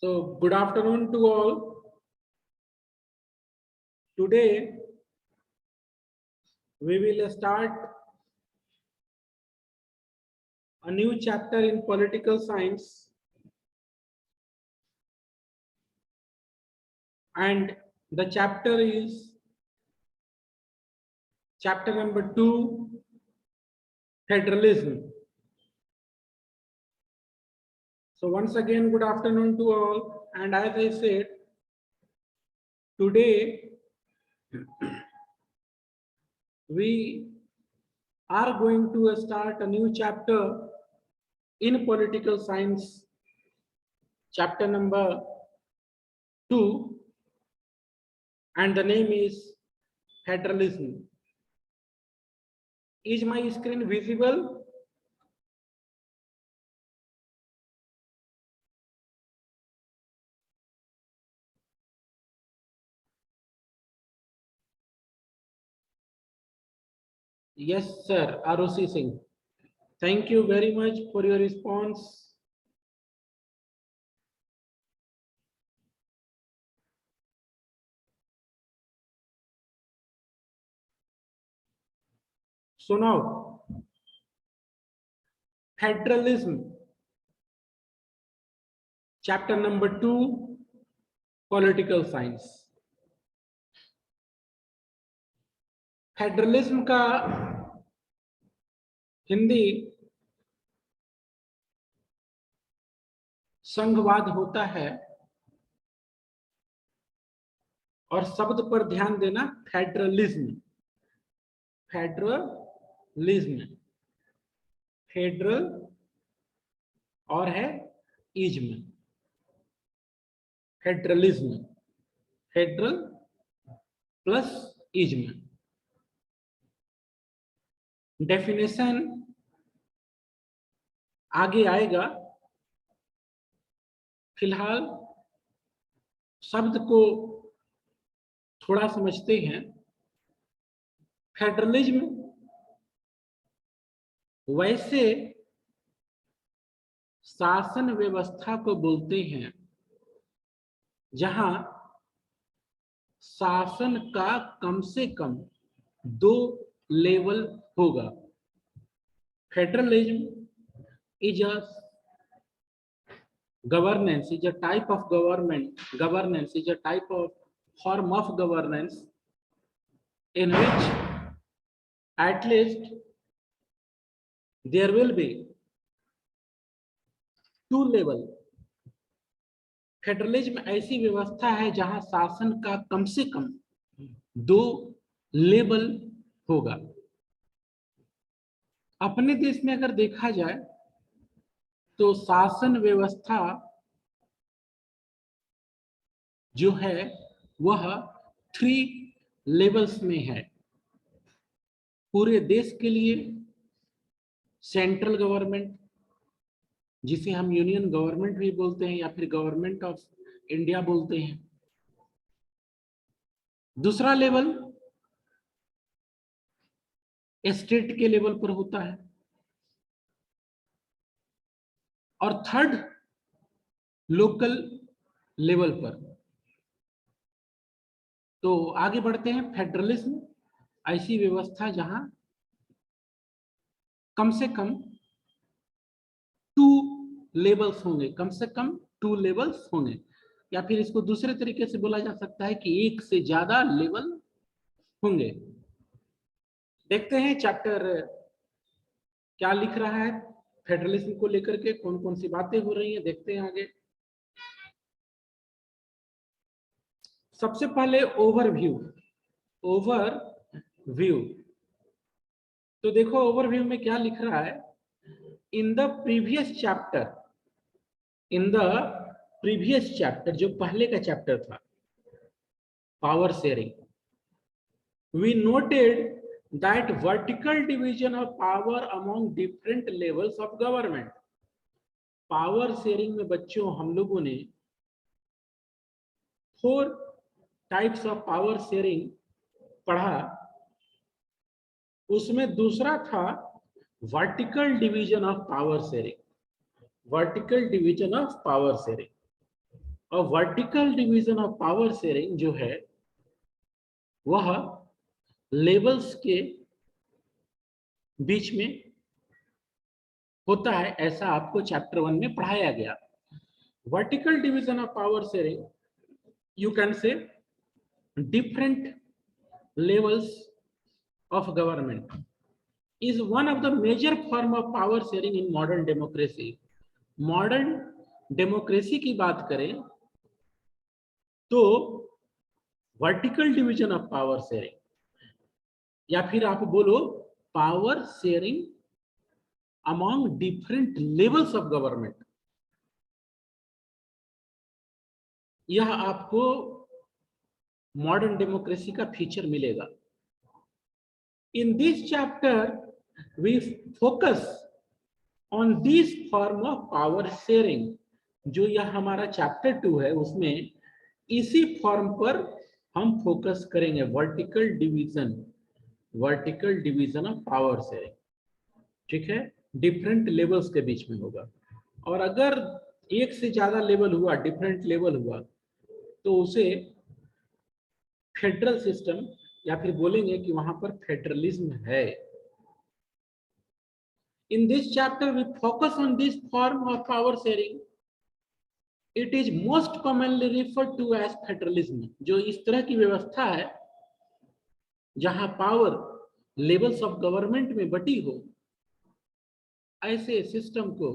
So, good afternoon to all. Today, we will start a new chapter in political science, and the chapter is chapter number 2, federalism. So, once again, good afternoon to all. And as I said, today we are going to start a new chapter in political science, chapter number 2, and the name is federalism. Is my screen visible? Yes, sir. ROC Singh. Thank you very much for your response. So now, federalism, chapter number 2, political science. Federalism का हिंदी संघवाद होता है, और शब्द पर ध्यान देना, federalism, federalism, federal और है ism, federalism, federal plus ism. Definition आगे आएगा, फिलहाल शब्द को थोड़ा समझते हैं। फेडरलिज्म वैसे शासन व्यवस्था को बोलते हैं जहां शासन का कम से कम 2 लेवल होगा। Federalism is a governance, is a type of governance is a type of form of governance in which at least there will be 2 level. Federalism ऐसी व्यवस्था है जहां शासन का कम से कम 2 लेवल होगा। अपने देश में अगर देखा जाए तो शासन व्यवस्था जो है वह 3 लेवल्स में है। पूरे देश के लिए सेंट्रल गवर्नमेंट, जिसे हम यूनियन गवर्नमेंट भी बोलते हैं या फिर गवर्नमेंट ऑफ इंडिया बोलते हैं। दूसरा लेवल स्टेट के लेवल पर होता है, और थर्ड लोकल लेवल पर। तो आगे बढ़ते हैं। फेडरलिज्म ऐसी व्यवस्था जहां कम से कम 2 लेवल्स होंगे, कम से कम 2 लेवल्स होंगे, या फिर इसको दूसरे तरीके से बोला जा सकता है कि 1 से ज्यादा लेवल होंगे। देखते हैं चैप्टर क्या लिख रहा है फेडरलिज्म को लेकर के, कौन कौन सी बातें हो रही हैं, देखते हैं आगे। सबसे पहले ओवरव्यू। तो देखो ओवरव्यू में क्या लिख रहा है। इन द प्रीवियस चैप्टर, जो पहले का चैप्टर था, power sharing, we noted that vertical division of power among different levels of government. Power sharing में बच्चों हम लोगों ने 4 टाइप्स ऑफ पावर शेयरिंग पढ़ा। उसमें दूसरा था vertical division of power sharing, vertical division of power sharing. और vertical division of power sharing जो है वह लेवल्स के बीच में होता है, ऐसा आपको चैप्टर 1 में पढ़ाया गया। Vertical division of power sharing, you can say different levels of government is one of the major form of power sharing in modern democracy. Modern democracy की बात करें तो vertical division of power sharing या फिर आप बोलो power sharing among different levels of government, यह आपको मॉडर्न डेमोक्रेसी का फीचर मिलेगा। In this chapter we focus on this form of power sharing. जो यह हमारा चैप्टर 2 है उसमें इसी फॉर्म पर हम फोकस करेंगे, vertical division of power sharing. ठीक है, डिफरेंट लेवल्स के बीच में होगा, और अगर एक से ज्यादा लेवल हुआ, डिफरेंट लेवल हुआ, तो उसे फेडरल सिस्टम या फिर बोलेंगे कि वहां पर फेडरलिज्म है। In this chapter we focus on this form of power sharing. It is most commonly referred to as federalism. जो इस तरह की व्यवस्था है जहां पावर लेवल्स ऑफ गवर्नमेंट में बटी हो, ऐसे सिस्टम को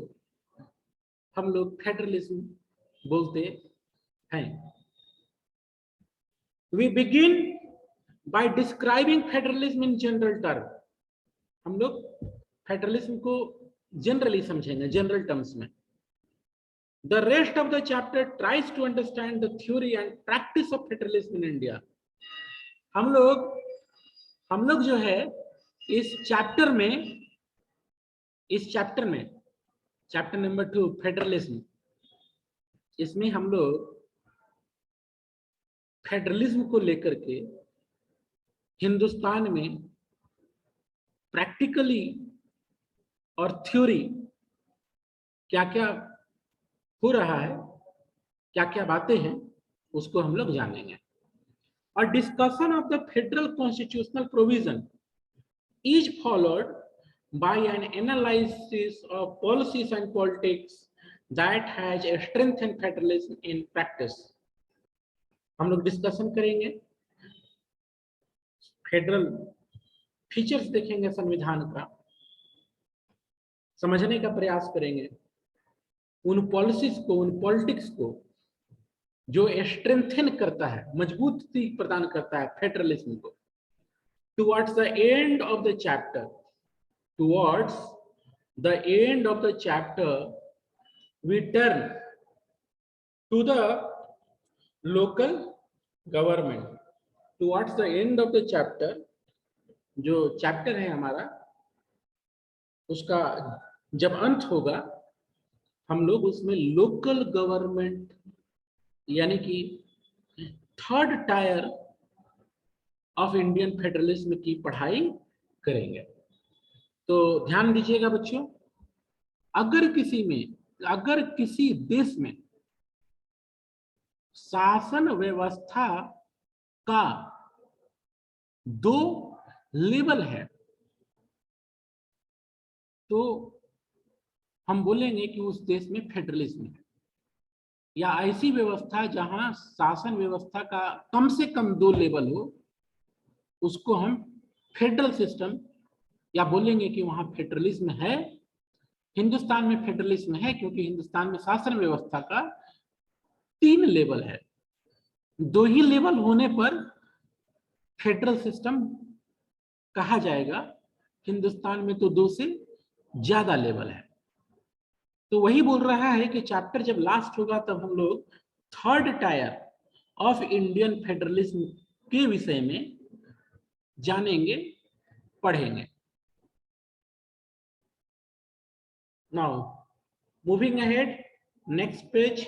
हम लोग फेडरलिज्म बोलते हैं। We begin by describing federalism in general term. हम लोग फेडरलिज्म को जनरली समझेंगे, जनरल टर्म्स में। The rest of the chapter tries to understand the theory and practice of federalism in India. हम लोग जो है इस चैप्टर में चैप्टर नंबर 2 फेडरलिज्म, इसमें हम लोग फेडरलिज्म को लेकर के हिंदुस्तान में प्रैक्टिकली और थ्योरी क्या क्या हो रहा है, क्या क्या बातें हैं, उसको हम लोग जानेंगे। और discussion of the federal constitutional provision is followed by N analysis of policies and politics that has strengthened federalism in practice. हम लोग डिस्कशन करेंगे, फेडरल फीचर्स देखेंगे संविधान का, समझने का प्रयास करेंगे, उन पॉलिसीज को, उन पॉलिटिक्स को जो स्ट्रेंथन करता है, मजबूती प्रदान करता है फेडरलिज्म को। Towards the end of the chapter we turn to the local government. Towards the end of the chapter, जो चैप्टर है हमारा, उसका जब अंत होगा हम लोग उसमें लोकल गवर्नमेंट यानी कि third tier of Indian federalism की पढ़ाई करेंगे। तो ध्यान दीजिएगा बच्चों, अगर किसी देश में शासन व्यवस्था का 2 लेवल है तो हम बोलेंगे कि उस देश में फेडरलिज्म है, या ऐसी व्यवस्था जहां शासन व्यवस्था का कम से कम 2 लेवल हो, उसको हम फेडरल सिस्टम या बोलेंगे कि वहां फेडरलिज्म है। हिंदुस्तान में फेडरलिज्म है क्योंकि हिंदुस्तान में शासन व्यवस्था का 3 लेवल है। 2 ही लेवल होने पर फेडरल सिस्टम कहा जाएगा, हिंदुस्तान में तो 2 से ज्यादा लेवल है। तो वही बोल रहा है कि चैप्टर जब लास्ट होगा तब हम लोग third tier of Indian federalism के विषय में जानेंगे, पढ़ेंगे। Now moving ahead, next page.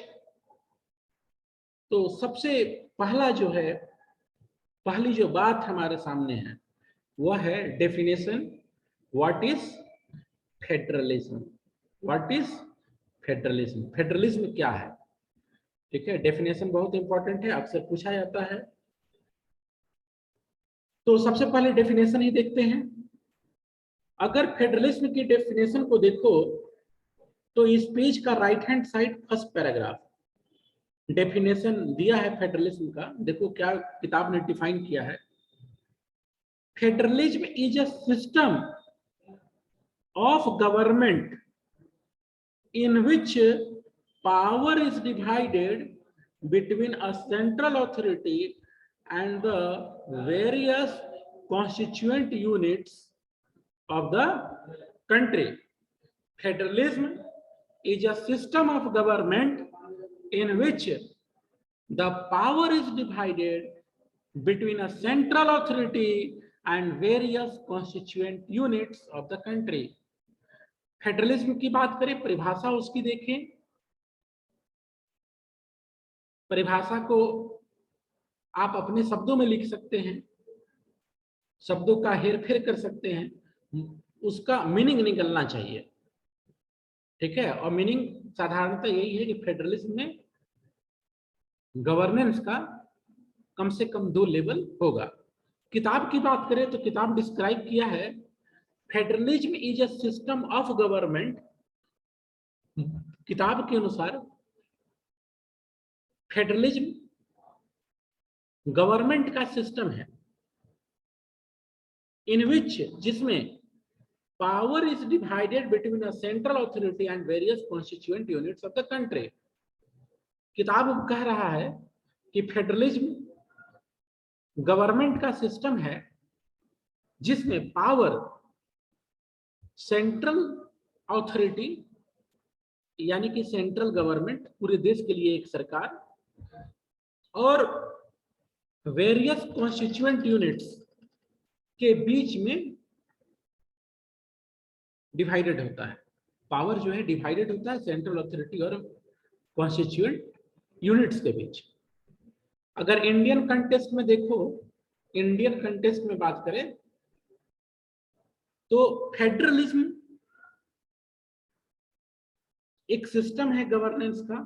तो सबसे पहला जो है, पहली जो बात हमारे सामने है वह है definition, what is federalism. What is federalism, federalism क्या है। ठीक है, डेफिनेशन बहुत इंपॉर्टेंट है, अक्सर पूछा जाता है। तो सबसे पहले डेफिनेशन ही देखते हैं। अगर फेडरलिज्म की डेफिनेशन को देखो तो इस पेज का right hand side first paragraph definition दिया है फेडरलिज्म का। देखो क्या किताब ने डिफाइन किया है। Federalism is a system of government in which power is divided between a central authority and the various constituent units of the country. Federalism is a system of government in which the power is divided between a central authority and various constituent units of the country. Federalism की बात करें, परिभाषा उसकी देखें। परिभाषा को आप अपने शब्दों में लिख सकते हैं, शब्दों का हेरफेर कर सकते हैं, उसका मीनिंग निकलना चाहिए। ठीक है, और मीनिंग साधारणतः यही है कि फेडरलिज्म में गवर्नेंस का कम से कम 2 लेवल होगा। किताब की बात करें तो किताब डिस्क्राइब किया है, federalism is a system of government. किताब के अनुसार फेडरलिज्म गवर्नमेंट का सिस्टम है इन विच, जिसमें power is divided between a central authority and various constituent units of the country. किताब कह रहा है कि फेडरलिज्म गवर्नमेंट का सिस्टम है जिसमें पावर सेंट्रल अथॉरिटी यानी कि सेंट्रल गवर्नमेंट, पूरे देश के लिए एक सरकार, और वेरियस कॉन्स्टिट्यूएंट यूनिट्स के बीच में डिवाइडेड होता है। पावर जो है डिवाइडेड होता है सेंट्रल अथॉरिटी और कॉन्स्टिट्यूएंट यूनिट्स के बीच। अगर इंडियन कंटेक्स्ट में देखो, इंडियन कंटेक्स्ट में बात करें तो फेडरलिज्म एक सिस्टम है गवर्नेंस का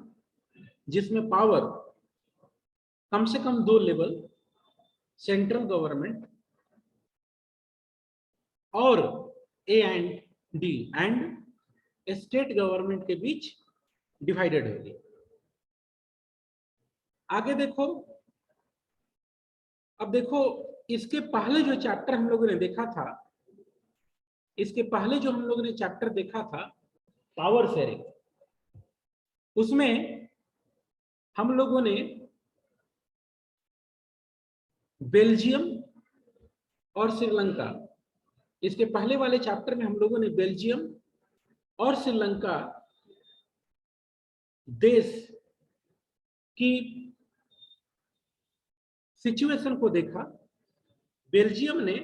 जिसमें पावर कम से कम 2 लेवल, सेंट्रल गवर्नमेंट और A and D and state government के बीच डिवाइडेड होगी। आगे देखो, अब देखो इसके पहले जो चैप्टर हम लोगों ने देखा था, इसके पहले जो हम लोगों ने चैप्टर देखा था पावर शेयरिंग, उसमें हम लोगों ने बेल्जियम और श्रीलंका, इसके पहले वाले चैप्टर में हम लोगों ने बेल्जियम और श्रीलंका देश की सिचुएशन को देखा। बेल्जियम ने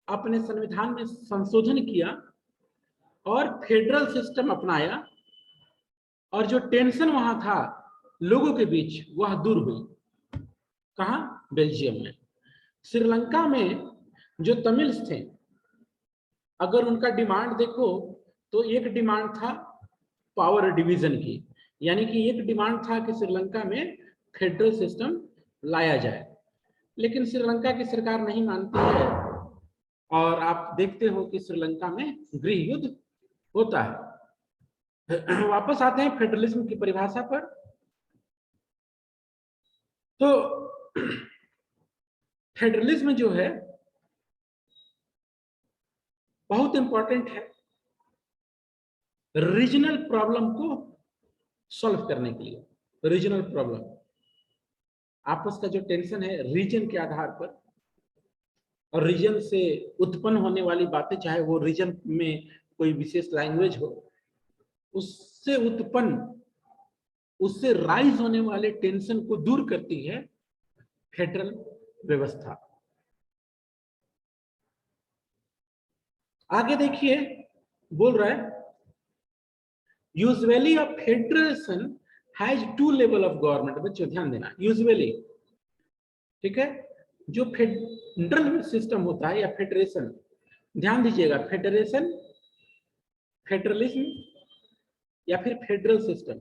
अपने संविधान में संशोधन किया और फेडरल सिस्टम अपनाया, और जो टेंशन वहां था लोगों के बीच वह दूर हुई। कहां? बेल्जियम में। श्रीलंका में जो तमिल्स थे, अगर उनका डिमांड देखो तो एक डिमांड था पावर डिवीजन की, यानी कि एक डिमांड था कि श्रीलंका में फेडरल सिस्टम लाया जाए, लेकिन श्रीलंका की सरकार नहीं मानती है और आप देखते हो कि श्रीलंका में गृह युद्ध होता है। वापस आते हैं फेडरलिज्म की परिभाषा पर। तो फेडरलिज्म जो है बहुत इंपॉर्टेंट है रीजनल प्रॉब्लम को सॉल्व करने के लिए। रीजनल प्रॉब्लम, आपस का जो टेंशन है रीजन के आधार पर, और रीजन से उत्पन्न होने वाली बातें, चाहे वो रीजन में कोई विशेष लैंग्वेज हो, उससे उत्पन्न, उससे राइज होने वाले टेंशन को दूर करती है फेडरल व्यवस्था। आगे देखिए, बोल रहा है usually a federation has 2 level of government. बच्चों ध्यान देना, यूजुअली, ठीक है, जो फेडरल सिस्टम होता है या फेडरेशन, ध्यान दीजिएगा, फेडरेशन, फेडरलिज्म या फिर फेडरल सिस्टम,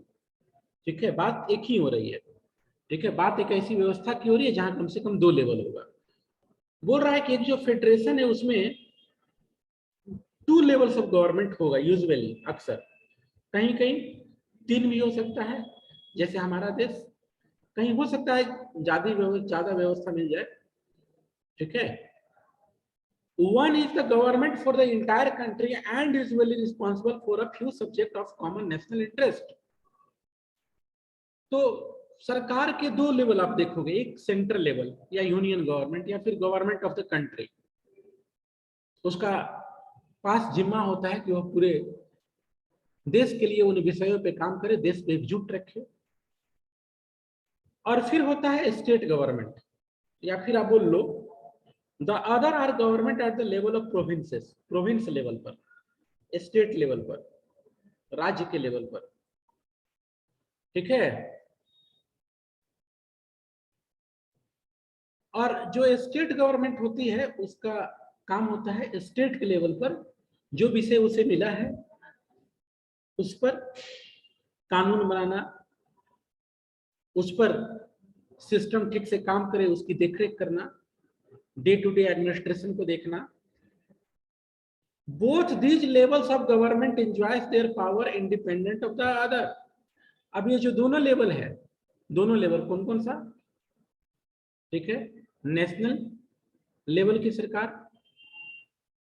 ठीक है, बात एक ही हो रही है। ठीक है, बात एक ऐसी व्यवस्था की हो रही है जहां कम से कम 2 लेवल होगा। बोल रहा है कि एक जो फेडरेशन है उसमें 2 लेवल्स ऑफ गवर्नमेंट होगा यूजुअली, अक्सर। कहीं कहीं 3 भी हो सकता है, जैसे हमारा देश। कहीं हो सकता है ज्यादा व्यवस्था मिल जाए। ठीक है, one is the government for the entire country and usually responsible for a few subject of common national interest। तो सरकार के 2 लेवल आप देखोगे, एक सेंट्रल लेवल या यूनियन गवर्नमेंट या फिर गवर्नमेंट ऑफ द कंट्री। उसका पास जिम्मा होता है कि वह पूरे देश के लिए उन विषयों पे काम करे, देश को एकजुट रखे। और फिर होता है स्टेट गवर्नमेंट, या फिर आप बोल लो the other are government at the level of provinces, province level पर, स्टेट लेवल पर, राज्य के लेवल पर। ठीक है, और जो स्टेट गवर्नमेंट होती है उसका काम होता है स्टेट के लेवल पर जो विषय उसे मिला है उस पर कानून बनाना, उस पर सिस्टम ठीक से काम करे उसकी देखरेख करना, डे टू डे एडमिनिस्ट्रेशन को देखना। Both these levels of government enjoys their power independent of the other. अब ये जो दोनों लेवल है, दोनों लेवल कौन कौन सा? ठीक है, नेशनल लेवल की सरकार,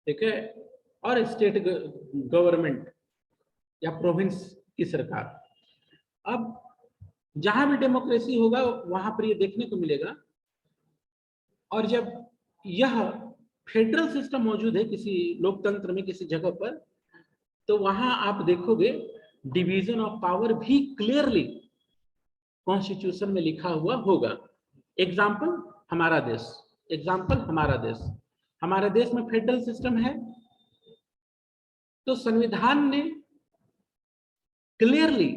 ठीक है, और स्टेट गवर्नमेंट या प्रोविंस की सरकार। अब जहां भी डेमोक्रेसी होगा वहां पर ये देखने को मिलेगा। और जब यह फेडरल सिस्टम मौजूद है किसी लोकतंत्र में किसी जगह पर, तो वहां आप देखोगे डिवीजन ऑफ पावर भी क्लियरली कॉन्स्टिट्यूशन में लिखा हुआ होगा। एग्जाम्पल हमारा देश, एग्जाम्पल हमारा देश, हमारे देश में फेडरल सिस्टम है, तो संविधान ने क्लियरली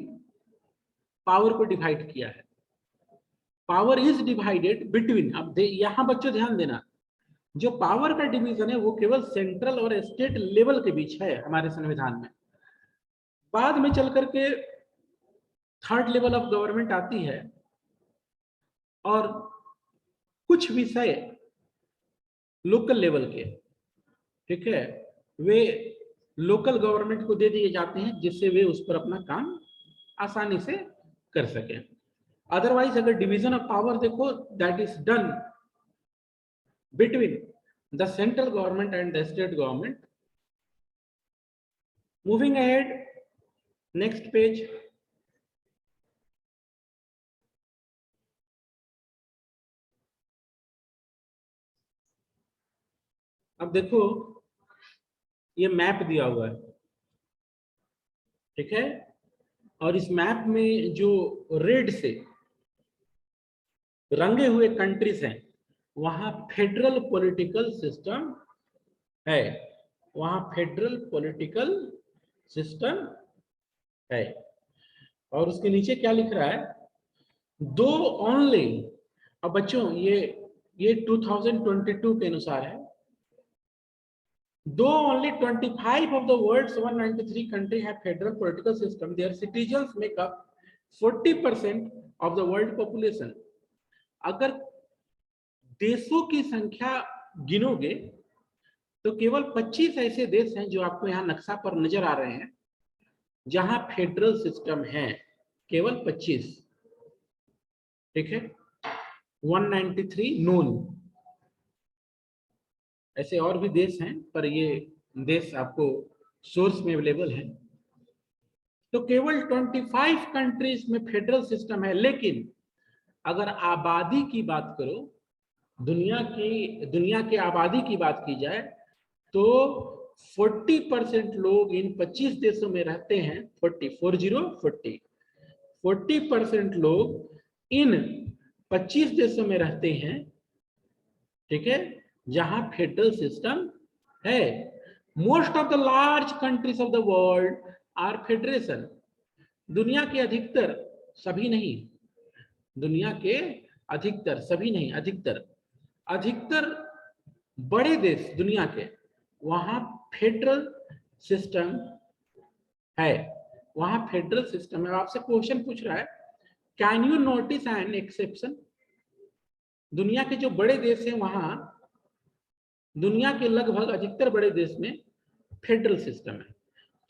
पावर को डिवाइड किया है। पावर इज डिवाइडेड बिटवीन, अब यहां बच्चों ध्यान देना, जो पावर का डिवीजन है वो केवल सेंट्रल और स्टेट लेवल के बीच है हमारे संविधान में। बाद में चल करके थर्ड लेवल ऑफ गवर्नमेंट आती है और कुछ विषय लोकल लेवल के, ठीक है, वे लोकल गवर्नमेंट को दे दिए जाते हैं जिससे वे उस पर अपना काम आसानी से कर सके। अदरवाइज अगर डिवीजन ऑफ पावर देखो, that is done between the central government and the state government. Moving ahead, next page. अब देखो ये मैप दिया हुआ है, ठीक है, और इस मैप में जो रेड से रंगे हुए कंट्रीज हैं वहां फेडरल पॉलिटिकल सिस्टम है, वहां फेडरल पॉलिटिकल सिस्टम है। और उसके नीचे क्या लिख रहा है? दो ओनली, अब बच्चों ये 2022 के अनुसार है, though only 25 of the world's 193 countries have federal political system, their citizens make up 40% of the world population। अगर देशों की संख्या गिनोगे तो केवल 25 ऐसे देश हैं जो आपको यहाँ नक्शा पर नजर आ रहे हैं जहां फेडरल सिस्टम है, केवल 25, ठीक है, 193 नोन। ऐसे और भी देश हैं पर ये देश आपको सोर्स में अवेलेबल है। तो केवल 25 कंट्रीज में फेडरल सिस्टम है, लेकिन अगर आबादी की बात करो, दुनिया की आबादी की बात की जाए तो 40% लोग इन 25 देशों में रहते हैं। 40% लोग इन 25 देशों में रहते हैं, ठीक है, जहां फेडरल सिस्टम है। Most of the large countries of the world are federation. दुनिया के अधिकतर, सभी नहीं, दुनिया के अधिकतर, सभी नहीं, अधिकतर बड़े देश दुनिया के, वहां फेडरल सिस्टम है, वहां फेडरल सिस्टम है। आपसे क्वेश्चन पूछ रहा है can you notice an exception? दुनिया के जो बड़े देश हैं वहां, दुनिया के लगभग अधिकतर बड़े देश में फेडरल सिस्टम है।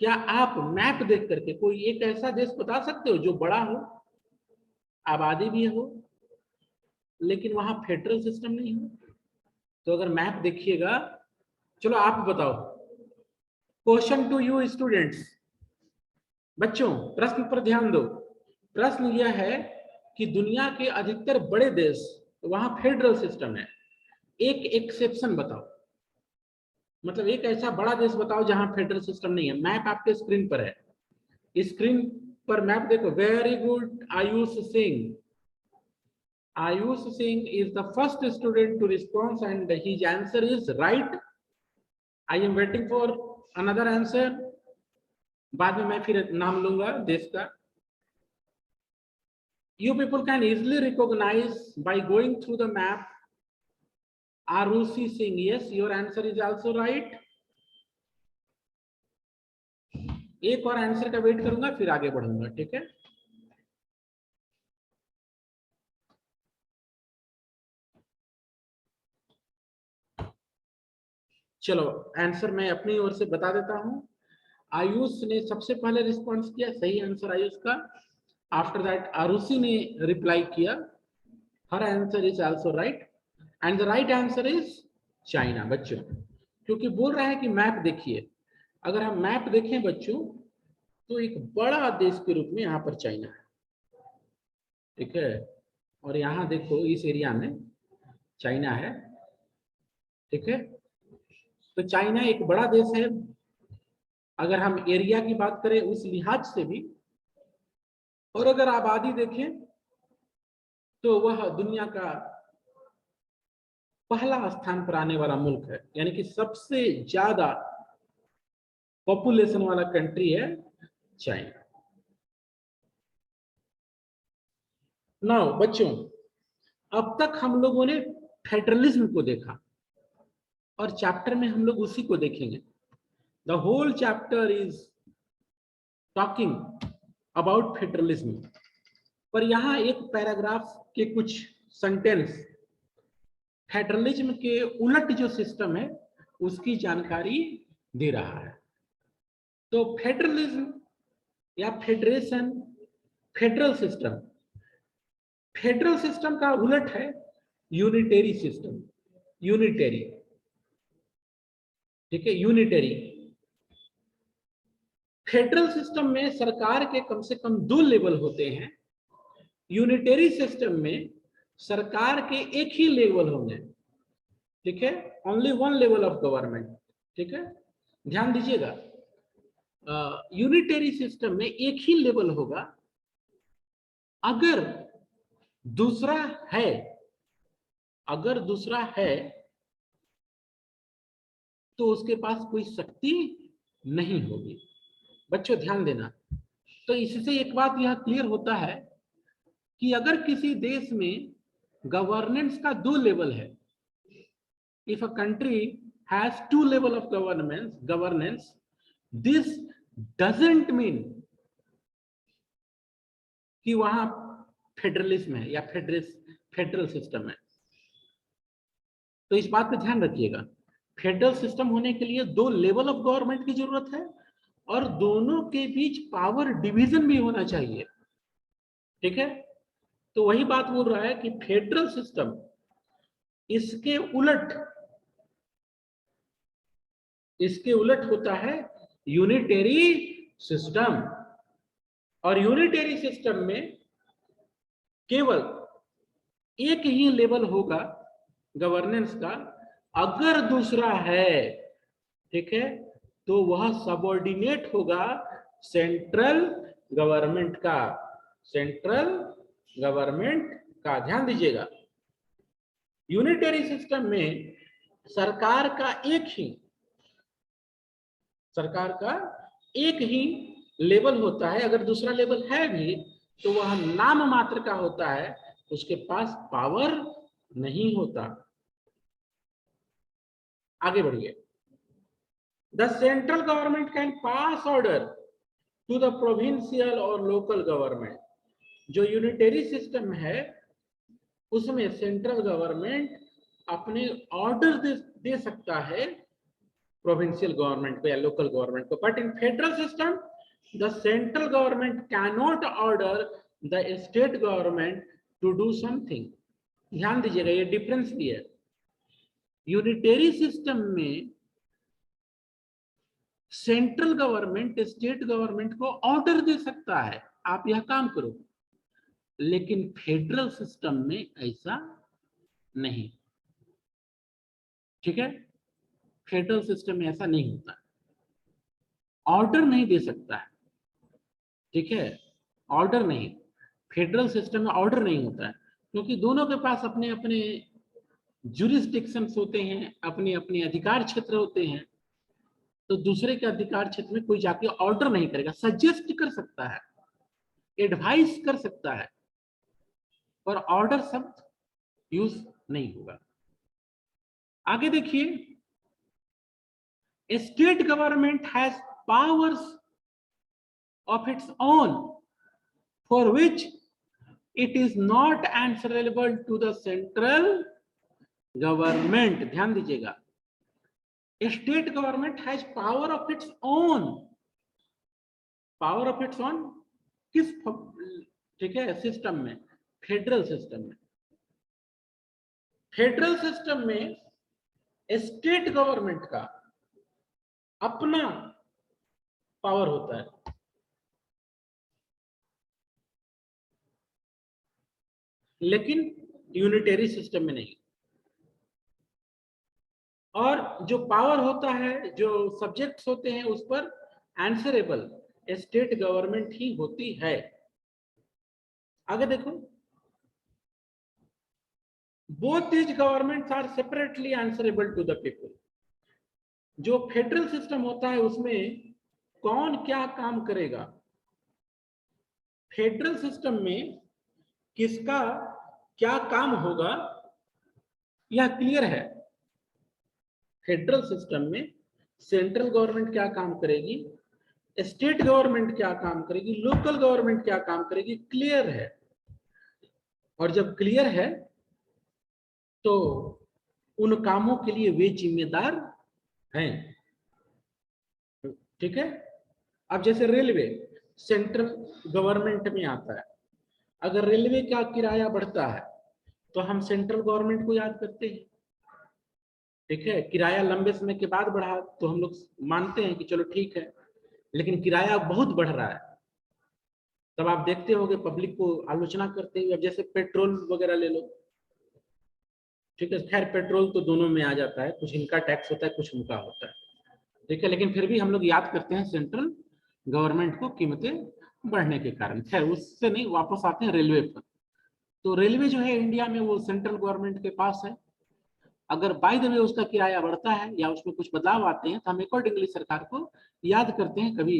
क्या आप मैप देख करके कोई एक ऐसा देश बता सकते हो जो बड़ा हो, आबादी भी हो, लेकिन वहां फेडरल सिस्टम नहीं हो? तो अगर मैप देखिएगा, चलो आप बताओ। क्वेश्चन टू यू स्टूडेंट्स, बच्चों प्रश्न पर ध्यान दो। प्रश्न यह है कि दुनिया के अधिकतर बड़े देश वहां फेडरल सिस्टम है, एक एक्सेप्शन बताओ। मतलब एक ऐसा बड़ा देश बताओ जहां फेडरल सिस्टम नहीं है। मैप आपके स्क्रीन पर है, स्क्रीन पर मैप देखो। Very good Ayush Singh. Ayush Singh is the first student to respond and his answer is right. I am waiting for another answer. बाद में मैं फिर नाम लूंगा देश का। You people can easily recognize by going through the map. Arushi Singh, yes, your answer is also right. एक और आंसर का वेट करूंगा फिर आगे बढ़ूंगा, ठीक है? चलो आंसर मैं अपनी ओर से बता देता हूं। आयुष ने सबसे पहले रिस्पॉन्स किया, सही आंसर आयुष का। आफ्टर दैट आरुषि ने रिप्लाई किया, her answer is also right and the right answer is China. बच्चों क्योंकि बोल रहा है कि मैप देखिए, अगर हम मैप देखें बच्चों तो एक बड़ा देश के रूप में यहाँ पर चाइना है, ठीक है? और यहाँ देखो इस एरिया में चाइना है, ठीक है? तो चाइना एक बड़ा देश है अगर हम एरिया की बात करें उस लिहाज से भी, और अगर आबादी देखें तो वह दुनिया का पहला स्थान पर आने वाला मुल्क है, यानी कि सबसे ज्यादा पॉपुलेशन वाला कंट्री है चाइना। नाउ बच्चों अब तक हम लोगों ने फेडरलिज्म को देखा और चैप्टर में हम लोग उसी को देखेंगे। The whole chapter is talking about federalism. पर यहाँ एक पैराग्राफ के कुछ सेंटेंस फेडरलिज्म के उलट जो सिस्टम है उसकी जानकारी दे रहा है। तो फेडरलिज्म या federation, federal system, federal system का उलट है यूनिटरी सिस्टम। यूनिटरी, ठीक है? यूनिटरी फेडरल सिस्टम में सरकार के कम से कम 2 लेवल होते हैं, यूनिटरी सिस्टम में सरकार के एक ही लेवल होंगे, ठीक है? ओनली 1 लेवल ऑफ गवर्नमेंट, ठीक है? ध्यान दीजिएगा, यूनिटरी सिस्टम में एक ही लेवल होगा। अगर दूसरा है, अगर दूसरा है तो उसके पास कोई शक्ति नहीं होगी। बच्चों ध्यान देना। तो इससे एक बात यह क्लियर होता है कि अगर किसी देश में गवर्नेंस का 2 लेवल है, if a country has 2 level of governance, this doesn't mean कि वहां फेडरलिज्म है या फेडरल सिस्टम है। तो इस बात पे ध्यान रखिएगा, फेडरल सिस्टम होने के लिए 2 लेवल ऑफ गवर्नमेंट की जरूरत है और दोनों के बीच पावर डिवीजन भी होना चाहिए, ठीक है? तो वही बात बोल रहा है कि फेडरल सिस्टम इसके उलट होता है यूनिटरी सिस्टम। और यूनिटरी सिस्टम में केवल एक ही लेवल होगा गवर्नेंस का, अगर दूसरा है, ठीक है, तो वह सबऑर्डिनेट होगा सेंट्रल गवर्नमेंट का। सेंट्रल गवर्नमेंट का ध्यान दीजिएगा। यूनिटरी सिस्टम में सरकार का एक ही लेवल होता है, अगर दूसरा लेवल है भी तो वह नाम मात्र का होता है, उसके पास पावर नहीं होता। आगे बढ़िए। The central government can pass order to the provincial और लोकल गवर्नमेंट। जो यूनिटरी सिस्टम है उसमें सेंट्रल गवर्नमेंट अपने ऑर्डर दे सकता है प्रोविंशियल गवर्नमेंट को या लोकल गवर्नमेंट को, but in federal system the central government can not order the state government to do something. ध्यान दीजिएगा, ये डिफरेंस भी है। यूनिटरी सिस्टम में सेंट्रल गवर्नमेंट स्टेट गवर्नमेंट को ऑर्डर दे सकता है आप यह काम करो, लेकिन फेडरल सिस्टम में ऐसा नहीं। ठीक है, फेडरल सिस्टम में ऐसा नहीं होता, ऑर्डर नहीं दे सकता है। ठीक है, ऑर्डर नहीं, फेडरल सिस्टम में ऑर्डर नहीं होता है, क्योंकि दोनों के पास अपने अपने जुरिस्डिक्शंस होते हैं, अपने अपने अधिकार क्षेत्र होते हैं। तो दूसरे के अधिकार क्षेत्र में कोई जाके ऑर्डर नहीं करेगा, सजेस्ट कर सकता है, एडवाइस कर सकता है, पर ऑर्डर शब्द यूज नहीं होगा। आगे देखिए, state government has powers of its own for which it is not answerable to the central government. ध्यान दीजिएगा, state government has power of its own. Power of its own किस, ठीक है, सिस्टम में? फेडरल सिस्टम में। Federal system में state government का अपना पावर होता है, लेकिन यूनिटरी सिस्टम में नहीं। और जो पावर होता है, जो सब्जेक्ट्स होते हैं, उस पर आंसरेबल स्टेट गवर्नमेंट ही होती है। आगे देखो, both these governments are separately answerable to the people. जो फेडरल सिस्टम होता है उसमें कौन क्या काम करेगा, फेडरल सिस्टम में किसका क्या काम होगा, यह क्लियर है। फेडरल सिस्टम में सेंट्रल गवर्नमेंट क्या काम करेगी, स्टेट गवर्नमेंट क्या काम करेगी, लोकल गवर्नमेंट क्या काम करेगी, क्लियर है। और जब क्लियर है तो उन कामों के लिए वे जिम्मेदार हैं। ठीक है, अब जैसे रेलवे सेंट्रल गवर्नमेंट में आता है, अगर रेलवे का किराया बढ़ता है तो हम सेंट्रल गवर्नमेंट को याद करते हैं। ठीक है, किराया लंबे समय के बाद बढ़ा तो हम लोग मानते हैं कि चलो ठीक है, लेकिन किराया बहुत बढ़ रहा है, तब आप देखते होंगे पब्लिक को आलोचना करते हुए। अब जैसे पेट्रोल वगैरह ले लो, ठीक है, खैर पेट्रोल तो दोनों में आ जाता है, कुछ इनका टैक्स होता है, कुछ उनका होता है। ठीक है, लेकिन फिर भी हम लोग याद करते हैं सेंट्रल गवर्नमेंट को कीमतें बढ़ने के कारण। खैर उससे नहीं, वापस आते हैं रेलवे पर। तो रेलवे जो है इंडिया में वो सेंट्रल गवर्नमेंट के पास है। अगर बाय द वे उसका किराया बढ़ता है या उसमें कुछ बदलाव आते हैं तो हम अकॉर्डिंगली सरकार को याद करते हैं, कभी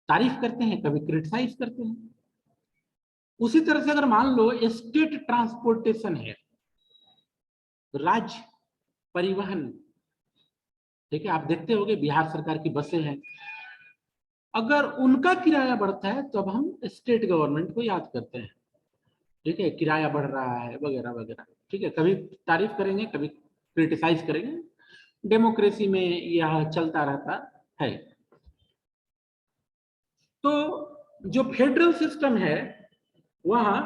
तारीफ करते हैं, कभी क्रिटिसाइज करते हैं। उसी तरह से अगर मान लो स्टेट ट्रांसपोर्टेशन है, राज्य परिवहन, ठीक है, आप देखते होंगे बिहार सरकार की बसें हैं, अगर उनका किराया बढ़ता है तो अब हम स्टेट गवर्नमेंट को याद करते हैं। ठीक है, किराया बढ़ रहा है वगैरह वगैरह। ठीक है, कभी तारीफ करेंगे, कभी क्रिटिसाइज करेंगे, डेमोक्रेसी में यह चलता रहता है। तो जो फेडरल सिस्टम है, वहां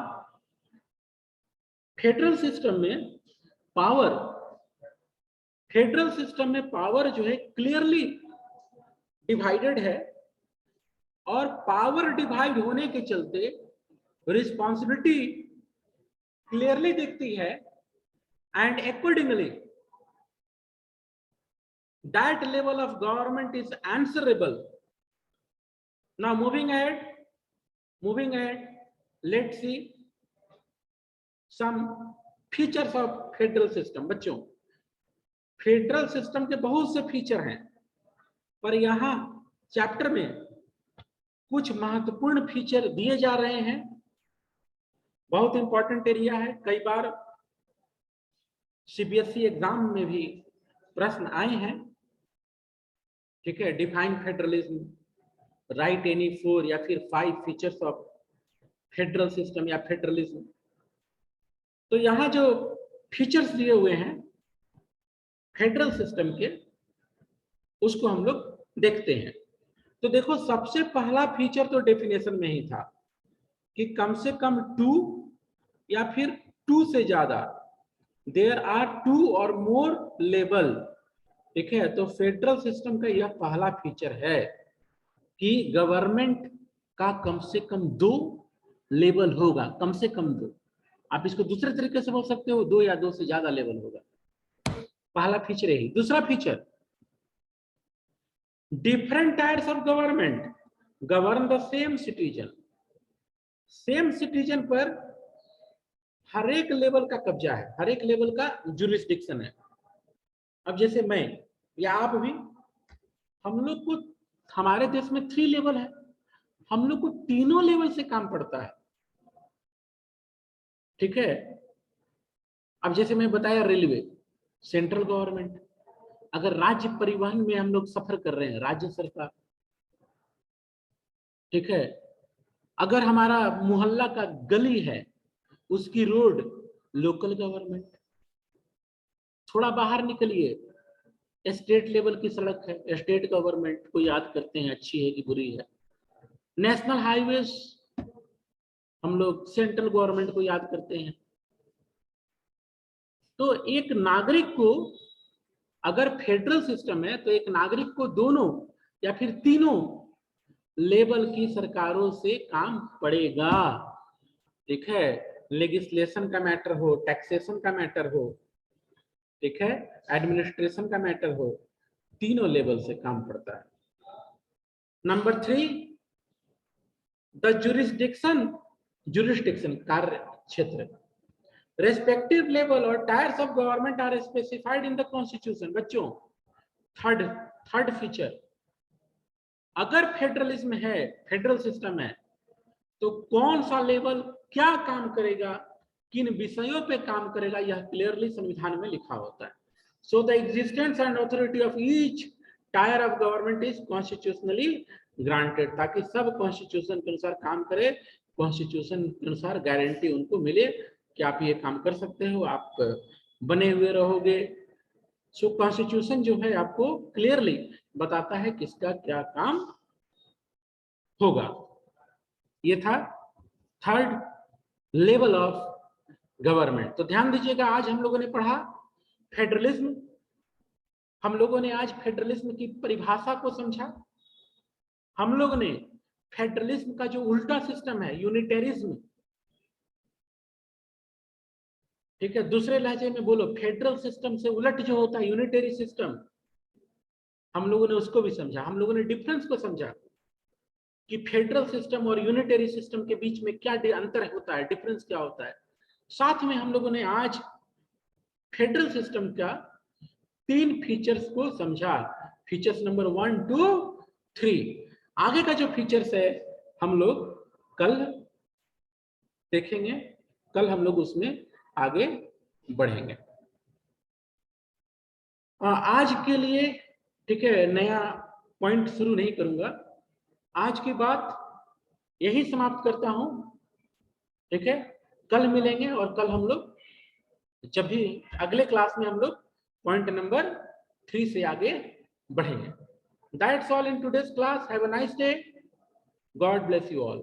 फेडरल सिस्टम में पावर, फेडरल सिस्टम में पावर जो है क्लियरली डिवाइडेड है, और पावर डिवाइड होने के चलते रिस्पॉन्सिबिलिटी क्लियरली दिखती है, and accordingly that level of government is answerable. Now moving ahead, let's see some features of federal system। बच्चों, फेडरल सिस्टम के बहुत से फीचर हैं, पर यहाँ चैप्टर में कुछ महत्वपूर्ण फीचर दिए जा रहे हैं। बहुत इंपॉर्टेंट एरिया है, कई बार सीबीएसई एग्जाम में भी प्रश्न आए हैं। ठीक है, डिफाइन फेडरलिज्म, राइट एनी 4 या फिर 5 फीचर्स ऑफ फेडरल सिस्टम या फेडरलिज्म। तो यहाँ जो फीचर्स दिए हुए हैं फेडरल सिस्टम के, उसको हम लोग देखते हैं। तो देखो, सबसे पहला फीचर तो डेफिनेशन में ही था कि कम से कम 2 या फिर 2 से ज्यादा, देयर आर 2 और मोर लेवल। ठीक है, तो फेडरल सिस्टम का यह पहला फीचर है कि गवर्नमेंट का कम से कम 2 लेवल होगा, कम से कम 2। आप इसको दूसरे तरीके से बोल सकते हो, 2 या 2 से ज्यादा लेवल होगा। पहला फीचर यही। दूसरा feature, different tyres of government govern the same citizen. Same citizen पर हर एक लेवल का कब्जा है, हर एक लेवल का जुरिस्डिक्शन है। अब जैसे मैं या आप भी, हम लोग को, हमारे देश में 3 लेवल है, हम लोग को तीनों लेवल से काम पड़ता है। ठीक है, अब जैसे मैं बताया रेलवे, सेंट्रल गवर्नमेंट। अगर राज्य परिवहन में हम लोग सफर कर रहे हैं, राज्य सरकार। ठीक है, अगर हमारा मोहल्ला का गली है, उसकी रोड, लोकल गवर्नमेंट। थोड़ा बाहर निकलिए, स्टेट लेवल की सड़क है, स्टेट गवर्नमेंट को याद करते हैं, अच्छी है कि बुरी है। नेशनल हाईवेज, हम लोग सेंट्रल गवर्नमेंट को याद करते हैं। तो एक नागरिक को, अगर फेडरल सिस्टम है, तो एक नागरिक को दोनों या फिर तीनों लेवल की सरकारों से काम पड़ेगा। ठीक है, लेजिस्लेशन का मैटर हो, टैक्सेशन का मैटर हो, ठीक है, एडमिनिस्ट्रेशन का मैटर हो, तीनों लेवल से काम पड़ता है। नंबर 3, द जुरिस्डिक्शन कार्य क्षेत्र, रेस्पेक्टिव लेवल और tiers of government are specified in the constitution. बच्चों, थर्ड फीचर, अगर फेडरलिज्म है, फेडरल सिस्टम है, तो कौन सा लेवल क्या काम करेगा, किन विषयों पे काम करेगा, यह क्लियरली संविधान में लिखा होता है। So the existence and authority of each tyre of government is constitutionally granted, ताकि सब कॉन्स्टिट्यूशन के अनुसार काम करे, कॉन्स्टिट्यूशन के अनुसार गारंटी उनको मिले कि आप ये काम कर सकते हो, आप बने हुए रहोगे। सो कॉन्स्टिट्यूशन जो है आपको क्लियरली बताता है किसका क्या काम होगा। ये था थर्ड लेवल ऑफ गवर्नमेंट। तो ध्यान दीजिएगा, आज हम लोगों ने पढ़ा फेडरलिज्म, हम लोगों ने आज फेडरलिज्म की परिभाषा को समझा, हम लोग ने फेडरलिज्म का जो उल्टा सिस्टम है, यूनिटेरिज्म, ठीक है, दूसरे लहजे में बोलो, फेडरल सिस्टम से उलट जो होता है यूनिटरी सिस्टम, हम लोगों ने उसको भी समझा। हम लोगों ने डिफरेंस को समझा कि फेडरल सिस्टम और यूनिटरी सिस्टम के बीच में क्या अंतर होता है, डिफरेंस क्या होता है। साथ में हम लोगों ने आज फेडरल सिस्टम का 3 फीचर्स को समझा, फीचर्स नंबर 1, 2, 3। आगे का जो फीचर्स है हम लोग कल देखेंगे, कल हम लोग उसमें आगे बढ़ेंगे। आज के लिए, ठीक है, नया पॉइंट शुरू नहीं करूंगा, आज की बात यही समाप्त करता हूं। ठीक है, कल मिलेंगे और कल हम लोग जब भी अगले क्लास में हम लोग पॉइंट नंबर 3 से आगे बढ़ेंगे। That's all in today's class. Have a nice day. God bless you all.